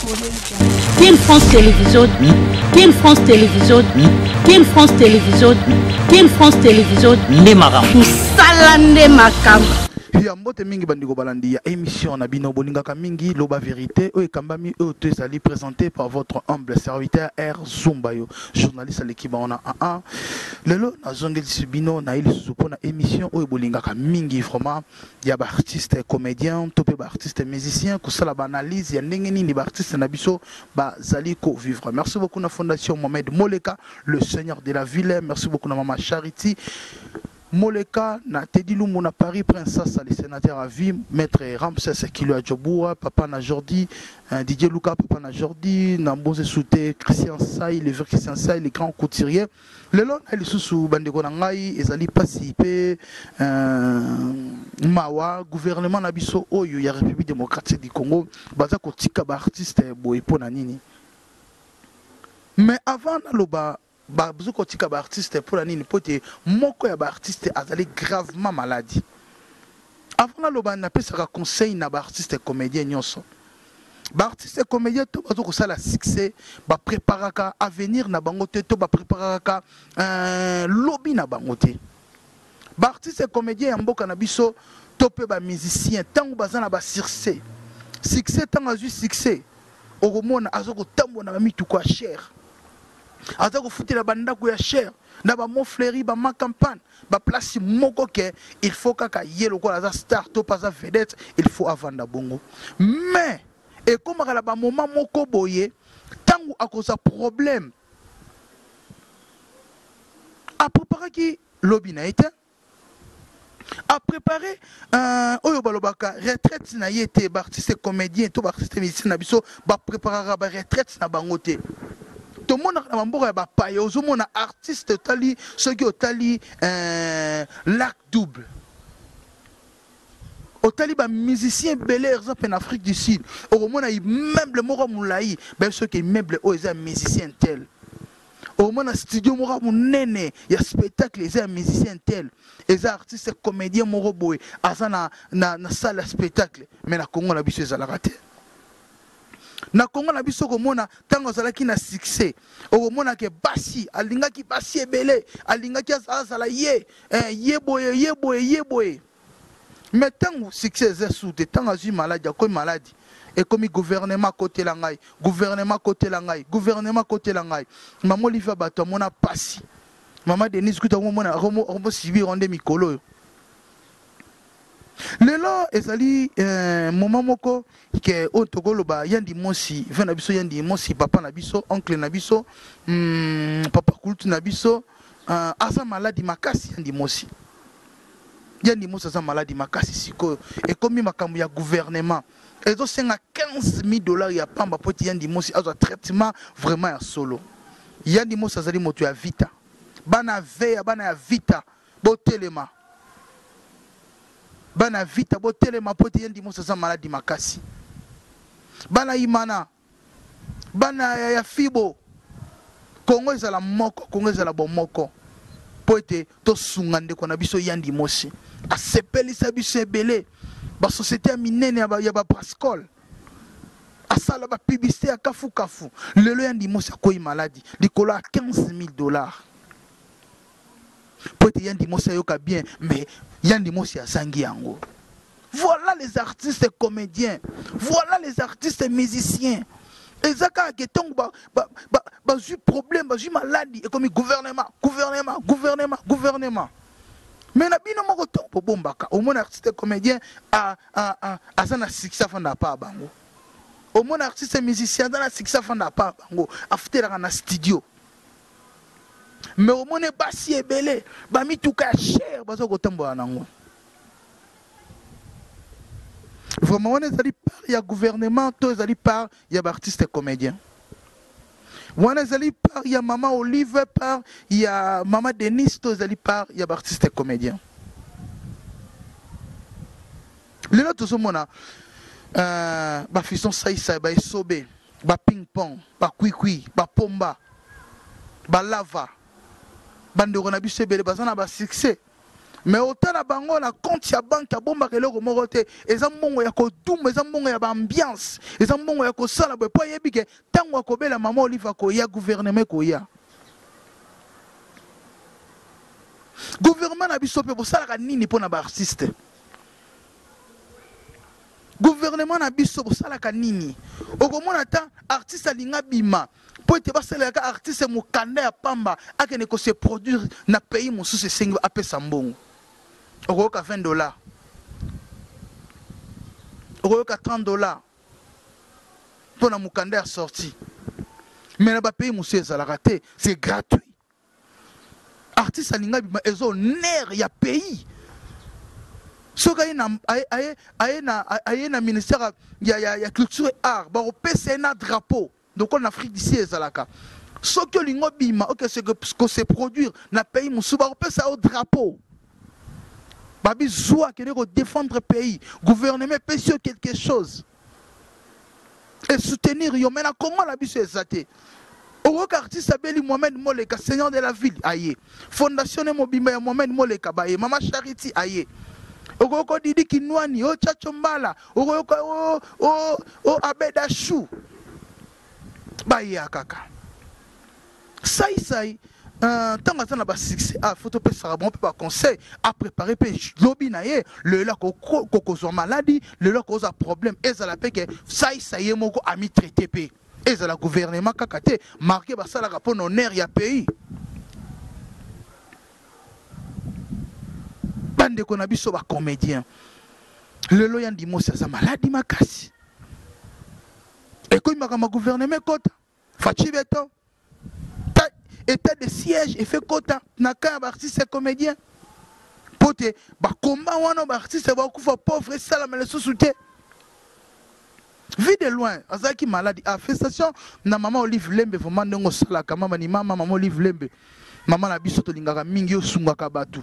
Team France Télévision, Team France Télévision, Team France Télévision, Team France Télévision, tout salande makam. Ya mbote mingi bandiko balandi ya émission na bino bolingaka mingi loba vérité o ekambami o tezali présenté par votre humble serviteur R Zumbayo journaliste à l'équipe on a un lelo na zongeli subino na ili supo na émission o bolingaka mingi vraiment ya ba artiste comédien topé ba artiste musicien ko sala ba analyse ya ndenge nini ba artiste na biso ba zali ko vivre. Merci beaucoup na fondation Mohamed Moleka le seigneur de la ville. Merci beaucoup na Mama Charity Moleka, na Teddy Lumuna Paris, princesse, les sénateurs à vie, maître Ramsès Kilo Adjoboua, papa na Jordi, Didier Luca, papa na Jordi, Nambose Souté, Christian Say, les vieux Christian Say, les grands couturiers. Le long, ils sont sous Bandeko Nangai, ils allaient participer, Mawa, gouvernement Nabiso, Oyo, ya République démocratique du Congo, Bazako Tika, artiste, Boepo Nanini. Mais avant, Naloba, bazuko tika ba artiste pour la nini pote moko ya ba artiste azali gravement malade avant la loba na pesa conseil na ba artiste comédien nyonso ba artiste comédien to bazuko sala succès ba préparaka avenir na bango te to ba préparaka lobby na bango te ba artiste comédien ya mboka na biso to pe ba musicien tango bazana ba succès tango azu succès okomona azoko tambo na mitu kwa cher azako futela bandako ya cher na ba mofleri ba ma campagne ba place moko ke il faut kaka yelo ko la star to pas vedette il faut avanda bongo mais et comme la ba moment moko boye tangu akosa problème a préparer ki lobby na été a préparer oyo balobaka retraite na yete ba artiste comédien to ba artiste musicien na biso ba préparer ba retraite na bangote. Tout le monde a un ba paye aux hommes artiste tali ceux qui ont tali lac double au tali ba musicien belé exemple en Afrique du Sud au monde a meuble moro moulaï ben ceux qui meuble aux musicien tel au monde a studio moro munene il y a spectacle les musiciens tel les artistes comédiens moro boy azana na salle spectacle mais na Congo na biso ezala raté. Na Congo na biso komona tango zalaki na succès okomona ke basi alingaki basi ebele alingaki azala ye boye mais tango succès est sous de tango azu maladie comme maladie et comme gouvernement côté la ngai gouvernement côté la ngai maman Olivier bato mona pasi maman Denise kuta mona romo sibi ronde mikolo. Lelo ezali moment moko ke otokolo ba yandi mosi vena biso yandi mosi papa na biso oncle na biso papa kultu na biso asa maladi makasi yandi mosi asa maladi makasi siko et comme makambo ya gouvernement ezo senga $15,000 ya pamba poti yandi mosi azo traitement vraiment ya solo yandi mosi azali moto ya vita bana veya bana ya vita botelema bana vita botele mapote yendi mosa za maladi makasi bana imana bana ya fibo Congo ezala moko Congo ezala bomoko pote to sungande ko na biso yandi mosi asepelisa biso ebele ba société minene ya ba Pascal asala ba publicité ya kafu lelo yandi mosi akoyi maladi likolo ya $15,000 pote yandi mosi yoka bien mais yandi mosi asangi yango. Voilà les artistes comédiens, voilà les artistes musiciens. Et ça quand ketong ba ju problème, ba ju maladie et comme gouvernement. Mais na bino moko to po bombaka. Au mon artiste comédien a sana succès fanda pa bango. Au mon artiste musicien dans la succès fanda pa bango. Afutela na studio. Mais au moins pas si ébélé, bah mi tout cas cher, bah ça gotembo anango. Vraiment on est allé par il y a gouvernement, tous allé par il y a artistes comédiens. On est allé par il y a maman Olive par il y a maman Denise, tous allé par il y a artistes comédiens. Les autres sont mona bah fiston saïsa, bah sobe, bah ping pong, bah kui, bah pomba, bah lava. Bande on a biso belé bazana ba succès mais autant la bango na compte ya banque ya bomba keloko moko te eza mbongo ya koduma eza mbongo ya ambiance eza mbongo ya kosala boye po yebi ke tango akobela mama Olive koya gouvernement koya gouvernement na biso pe bosalaka nini mpona baartiste gouvernement na biso bosalaka nini okomona ta artiste alinga bima po ete basalelaka artiste mokanda ya pamba akende kose produire na pays mosusu esengi apesa mbongo okoyoka $20 okoyoka $30 mpona mokanda ya sorti mais na bapays mosusu ezalaka te c'est gratuit artiste alinga bima ezo nerf ya pays soki aye na ministère ya culture et art bakopesa ye na drapeau donc en Afrique d'ici ezalaka soki olingo bima okose produire na pays mosusu bakopesa yo drapeau babi zwa kende kodéfendre pays gouvernement epesi yo quelque chose et soutenir yo mais na Congo na biso eza te okoyoka artiste abeli Mohamed Moleka seigneur de la ville aye fondation ne mobimba ya Mohamed Moleka baye mama Charity aye okoyoka Didi Kinwani o Chacho Mbala okoyoka o Abeda Chou baye kaka sai tant que na ba succès a photo pe ça bon pas conseil à préparer pe lobby na ye le là ko maladie le là cause problème et ça la pe que sai moko ami traité pe et ça la gouvernement kakate marqué ba ça la rapport honneur ya pays bande ko na biso ba comédien le lo yandi mo ça maladie makasi et ko ma gouvernement kota fachi beto état de siège et fait quota na ka artiste comédien pote ba combat wana ba artiste ba kufa pauvre et ça la mais sous-souté vu de loin azaki maladie affestation na maman Olive Lembe vraiment ndongo sala ka mama ni maman Olive Lembe maman na biso to lingaka mingi osungaka batu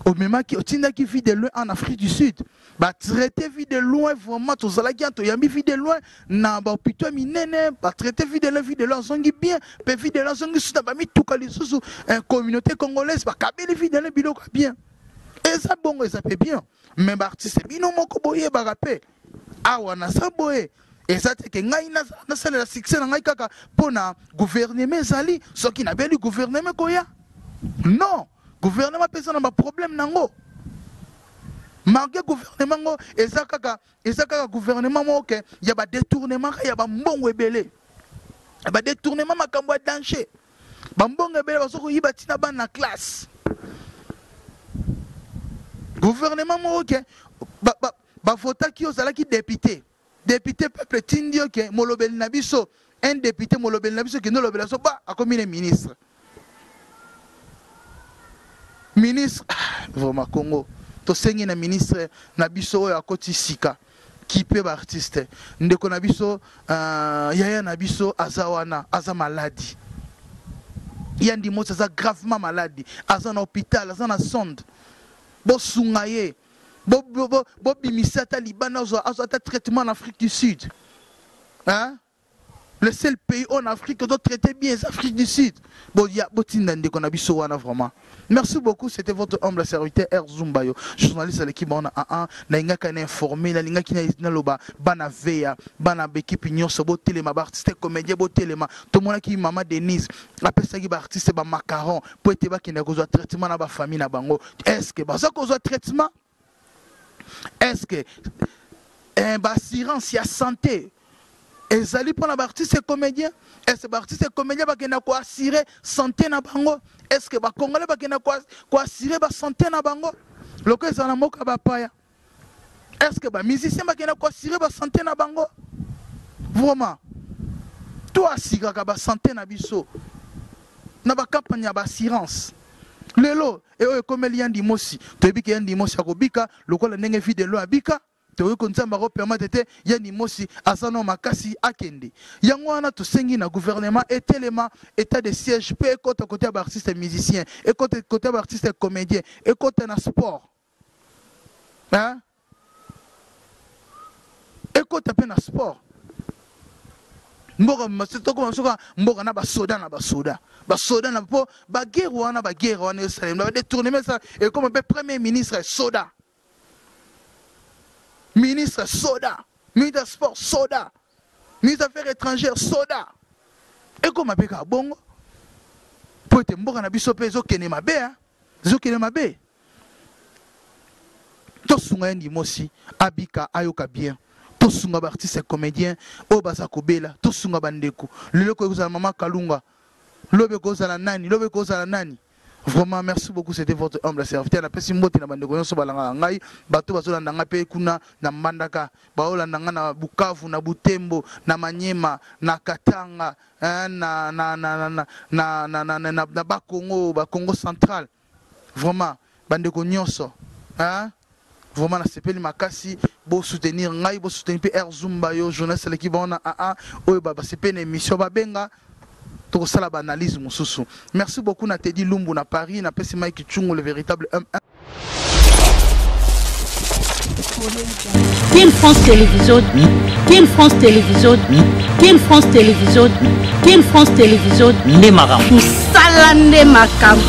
au même qui otinda qui vit de loin en Afrique du Sud ba traiter vie de loin vraiment to zala ki to yambi vie de loin na ba hôpital minene ba traiter vie de loin zongi bien pe vie de loin zongi suta ba mi tukali susu communauté congolaise ba kabeli vie de loin biloko bien et ça bongo ça fait bien mais ba artiste bino moko boye ba rapé awa na sa boye et ça te ke ngai na sala succès na ngai kaka pona gouvernement zali soki na beli gouvernement koya non gouvernement pesa na ba problème nango malgré gouvernement ezaka gouvernement moke ya ba détournement ya ba mbongo ebele ya ba détournement makambo ya danger ba mbongo ebele basoko yiba tina ba na classe gouvernement moke ba vota ki ozala ki député peuple tindio ke molobeli na biso un député molobeli na biso ke no lobela so ba akomi ne ministre vraiment Congo to sengi na ministre na biso oyo akoti sika ki pe ba artiste ndeko na biso yaya na biso azawana aza maladi yandi mo aza gravement maladi aza na hôpital aza na sonde bo sungaye bo bimisa ta libana azo ta traitement en Afrique du Sud hein. Le seul pays en Afrique qui doit traiter bien les Afrique du Sud. Vraiment. Merci beaucoup, c'était votre humble serviteur R. Zumbayo, journaliste à l'équipe on a nainga kan informé na linga kina na loba bana veya bana équipe union so botelema ba artiste comédien botelema to mona ki mama Denise apesa ki ba artiste ba macaron pour être ba kina ko traitement na ba famille na bango. Est-ce que ba ça ko traitement? Est-ce que ba assurance ya santé et zali pour la artiste comédien est-ce que artiste comédien ba kena ko assurer santé na bango est-ce que ba congolais ba kena ko assurer ba santé na bango loko ezana moka ba paya est-ce que ba musicien ba kena ko assurer ba santé na bango vraiment toi assurer ka ba santé na biso na ba campagne ba assurance lelo et o komeli yandi mosi to bika yandi mosi akobika lokola ndenge fi de lo abika to ko nzamba ko permettre yani mosi asano makasi akende yango wana to sengi na gouvernement etelema état de siège pe côté artiste musicien et côté artiste comédien et côté na sport hein et côté pe na sport mboka masitoko masoka mboka na basoda na po baguerre wana esalem ba détournement ça et comme un premier ministre soda ministre de sport soda ministre des affaires étrangères soda et comme apeka bongo po te mboka na biso pe ezokene mabe to sunga ndi mosi abika ayoka bien to sunga ba artiste comédien o baza kobela to sunga bandeko lelo ko kozala mama Kalunga lobe kozala nani vraiment merci beaucoup, c'était votre humble serviteur na pesi mbote na bandeko nyonso balanga ngai bato bazolanda nga pe kuna na Mbandaka baolanda nga na Bukavu na Butembo na Manyema na Katanga na Bakongo central vraiment bandeko nyonso vraiment na sepeli makasi bo soutenir ngai bo soutenir pe Zumba yo journaliste l'équipe on a oyo ba sepeli émission babenga to sala analyse mususu. Merci beaucoup na Teddy Lumbu na Paris na pesi Mike Chungu le véritable Team France Télévision, Team France Télévision, Team France Télévision, Team France Télévision, les marins. Salande makam.